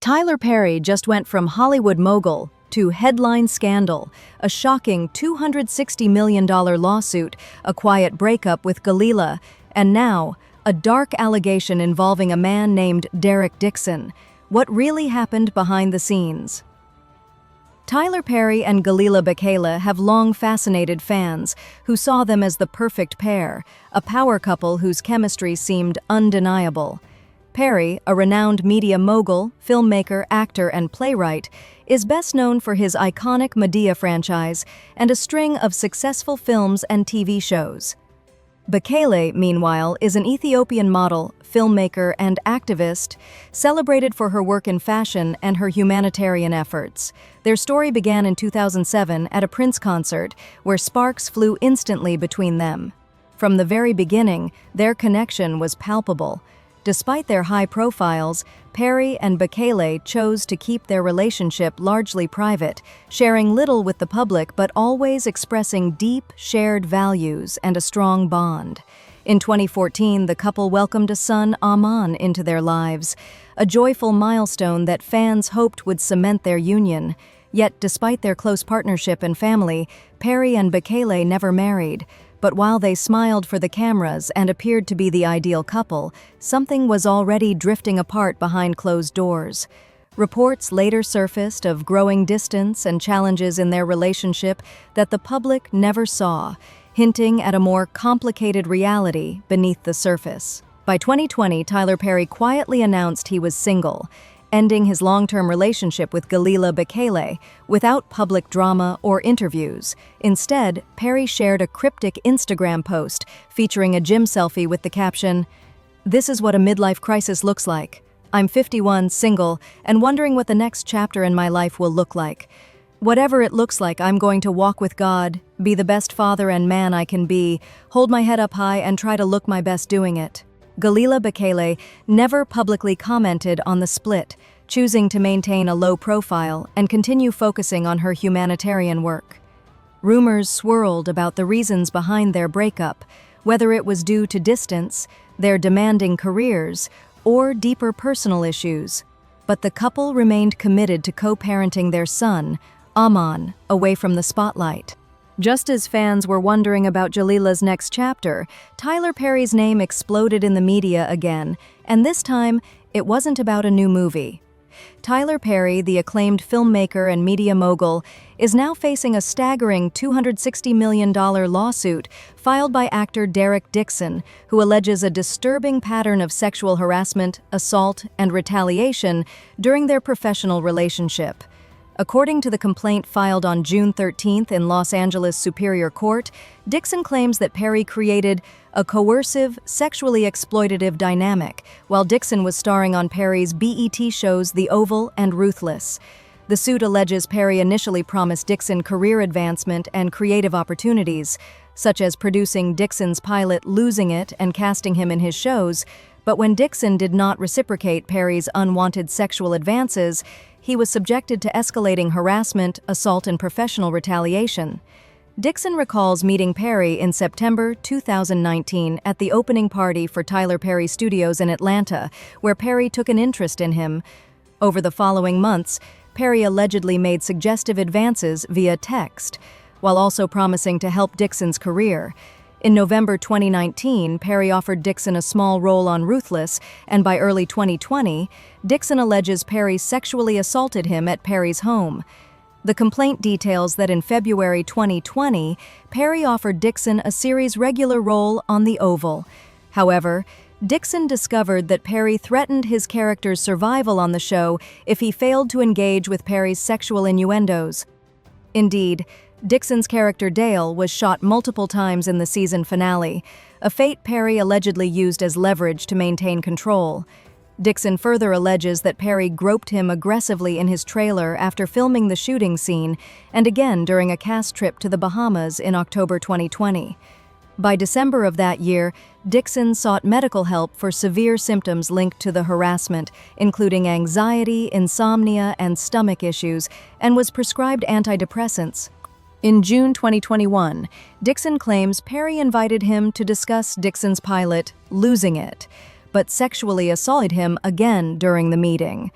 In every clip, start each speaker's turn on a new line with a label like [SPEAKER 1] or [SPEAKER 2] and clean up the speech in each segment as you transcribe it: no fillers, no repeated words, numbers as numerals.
[SPEAKER 1] Tyler Perry just went from Hollywood mogul to headline scandal, a shocking $260 million lawsuit, a quiet breakup with Gelila, and now, a dark allegation involving a man named Derek Dixon. What really happened behind the scenes? Tyler Perry and Gelila Bekele have long fascinated fans, who saw them as the perfect pair, a power couple whose chemistry seemed undeniable. Perry, a renowned media mogul, filmmaker, actor, and playwright, is best known for his iconic Medea franchise and a string of successful films and TV shows. Bekele, meanwhile, is an Ethiopian model, filmmaker, and activist, celebrated for her work in fashion and her humanitarian efforts. Their story began in 2007 at a Prince concert, where sparks flew instantly between them. From the very beginning, their connection was palpable. Despite their high profiles, Perry and Bekele chose to keep their relationship largely private, sharing little with the public but always expressing deep, shared values and a strong bond. In 2014, the couple welcomed a son, Aman, into their lives, a joyful milestone that fans hoped would cement their union. Yet, despite their close partnership and family, Perry and Bekele never married. But while they smiled for the cameras and appeared to be the ideal couple, something was already drifting apart behind closed doors. Reports later surfaced of growing distance and challenges in their relationship that the public never saw, hinting at a more complicated reality beneath the surface. By 2020, Tyler Perry quietly announced he was single, ending his long-term relationship with Gelila Bekele without public drama or interviews. Instead, Perry shared a cryptic Instagram post featuring a gym selfie with the caption, "This is what a midlife crisis looks like. I'm 51, single, and wondering what the next chapter in my life will look like. Whatever it looks like, I'm going to walk with God, be the best father and man I can be, hold my head up high and try to look my best doing it." Gelila Bekele never publicly commented on the split, choosing to maintain a low profile and continue focusing on her humanitarian work. Rumors swirled about the reasons behind their breakup, whether it was due to distance, their demanding careers, or deeper personal issues. But the couple remained committed to co-parenting their son, Aman, away from the spotlight. Just as fans were wondering about Gelila's next chapter, Tyler Perry's name exploded in the media again, and this time, it wasn't about a new movie. Tyler Perry, the acclaimed filmmaker and media mogul, is now facing a staggering $260 million lawsuit filed by actor Derek Dixon, who alleges a disturbing pattern of sexual harassment, assault, and retaliation during their professional relationship. According to the complaint filed on June 13th in Los Angeles Superior Court, Dixon claims that Perry created a coercive, sexually exploitative dynamic while Dixon was starring on Perry's BET shows The Oval and Ruthless. The suit alleges Perry initially promised Dixon career advancement and creative opportunities, such as producing Dixon's pilot Losing It and casting him in his shows, but when Dixon did not reciprocate Perry's unwanted sexual advances, he was subjected to escalating harassment, assault, and professional retaliation. Dixon recalls meeting Perry in September 2019 at the opening party for Tyler Perry Studios in Atlanta, where Perry took an interest in him. Over the following months, Perry allegedly made suggestive advances via text, while also promising to help Dixon's career. In November 2019, Perry offered Dixon a small role on Ruthless, and by early 2020, Dixon alleges Perry sexually assaulted him at Perry's home. The complaint details that in February 2020, Perry offered Dixon a series regular role on The Oval. However, Dixon discovered that Perry threatened his character's survival on the show if he failed to engage with Perry's sexual innuendos. Indeed, Dixon's character Dale was shot multiple times in the season finale, a fate Perry allegedly used as leverage to maintain control. Dixon further alleges that Perry groped him aggressively in his trailer after filming the shooting scene, and again during a cast trip to the Bahamas in October 2020. By December of that year, Dixon sought medical help for severe symptoms linked to the harassment, including anxiety, insomnia, and stomach issues, and was prescribed antidepressants. In June 2021, Dixon claims Perry invited him to discuss Dixon's pilot, Losing It, but sexually assaulted him again during the meeting.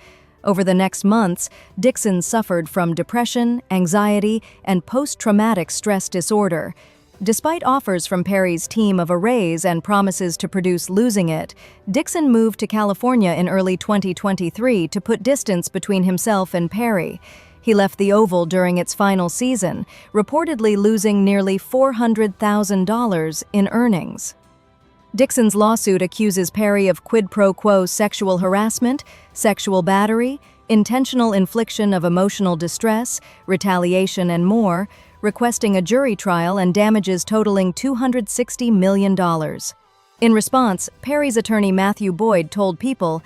[SPEAKER 1] Over the next months, Dixon suffered from depression, anxiety, and post-traumatic stress disorder. Despite offers from Perry's team of a raise and promises to produce Losing It, Dixon moved to California in early 2023 to put distance between himself and Perry. He left the Oval during its final season, reportedly losing nearly $400,000 in earnings. Dixon's lawsuit accuses Perry of quid pro quo sexual harassment, sexual battery, intentional infliction of emotional distress, retaliation, and more, requesting a jury trial and damages totaling $260 million. In response, Perry's attorney Matthew Boyd told People,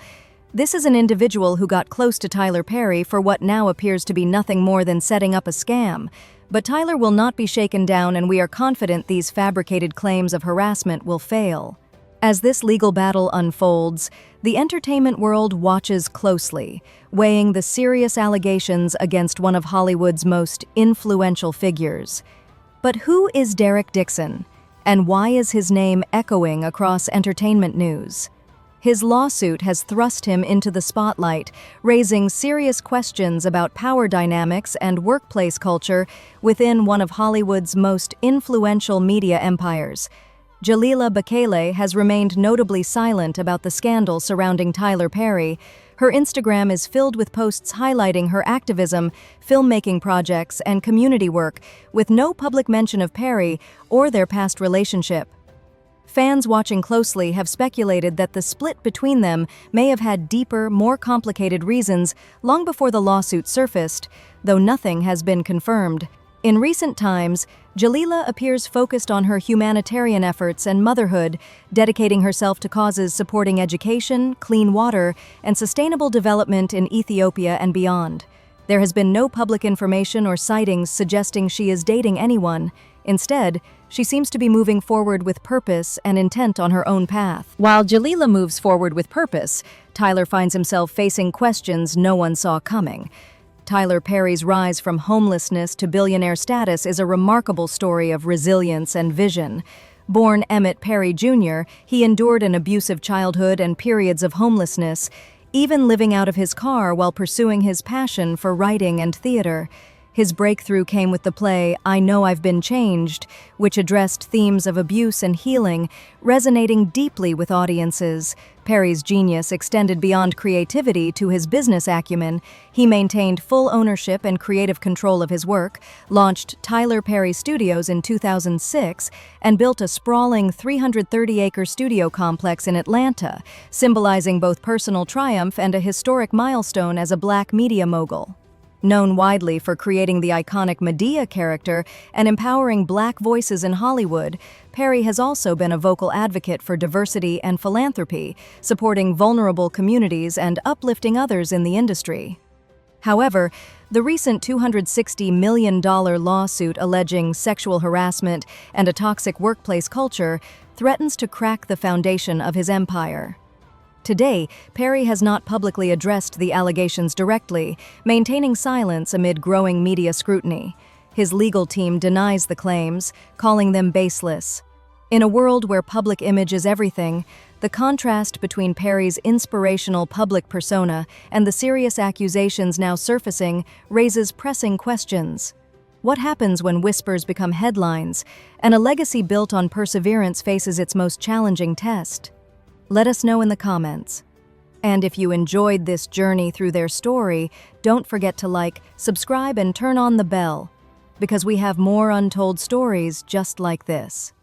[SPEAKER 1] "This is an individual who got close to Tyler Perry for what now appears to be nothing more than setting up a scam. But Tyler will not be shaken down, and we are confident these fabricated claims of harassment will fail." As this legal battle unfolds, the entertainment world watches closely, weighing the serious allegations against one of Hollywood's most influential figures. But who is Derek Dixon, and why is his name echoing across entertainment news? His lawsuit has thrust him into the spotlight, raising serious questions about power dynamics and workplace culture within one of Hollywood's most influential media empires. Gelila Bekele has remained notably silent about the scandal surrounding Tyler Perry. Her Instagram is filled with posts highlighting her activism, filmmaking projects, and community work, with no public mention of Perry or their past relationship. Fans watching closely have speculated that the split between them may have had deeper, more complicated reasons long before the lawsuit surfaced, though nothing has been confirmed. In recent times, Gelila appears focused on her humanitarian efforts and motherhood, dedicating herself to causes supporting education, clean water, and sustainable development in Ethiopia and beyond. There has been no public information or sightings suggesting she is dating anyone. Instead, she seems to be moving forward with purpose and intent on her own path. While Gelila moves forward with purpose, Tyler finds himself facing questions no one saw coming. Tyler Perry's rise from homelessness to billionaire status is a remarkable story of resilience and vision. Born Emmett Perry Jr., he endured an abusive childhood and periods of homelessness, even living out of his car while pursuing his passion for writing and theater. His breakthrough came with the play I Know I've Been Changed, which addressed themes of abuse and healing, resonating deeply with audiences. Perry's genius extended beyond creativity to his business acumen. He maintained full ownership and creative control of his work, launched Tyler Perry Studios in 2006, and built a sprawling 330-acre studio complex in Atlanta, symbolizing both personal triumph and a historic milestone as a Black media mogul. Known widely for creating the iconic Medea character and empowering Black voices in Hollywood, Perry has also been a vocal advocate for diversity and philanthropy, supporting vulnerable communities and uplifting others in the industry. However, the recent $260 million lawsuit alleging sexual harassment and a toxic workplace culture threatens to crack the foundation of his empire. Today, Perry has not publicly addressed the allegations directly, maintaining silence amid growing media scrutiny. His legal team denies the claims, calling them baseless. In a world where public image is everything, the contrast between Perry's inspirational public persona and the serious accusations now surfacing raises pressing questions. What happens when whispers become headlines, and a legacy built on perseverance faces its most challenging test? Let us know in the comments. And if you enjoyed this journey through their story, don't forget to like, subscribe, and turn on the bell, because we have more untold stories just like this.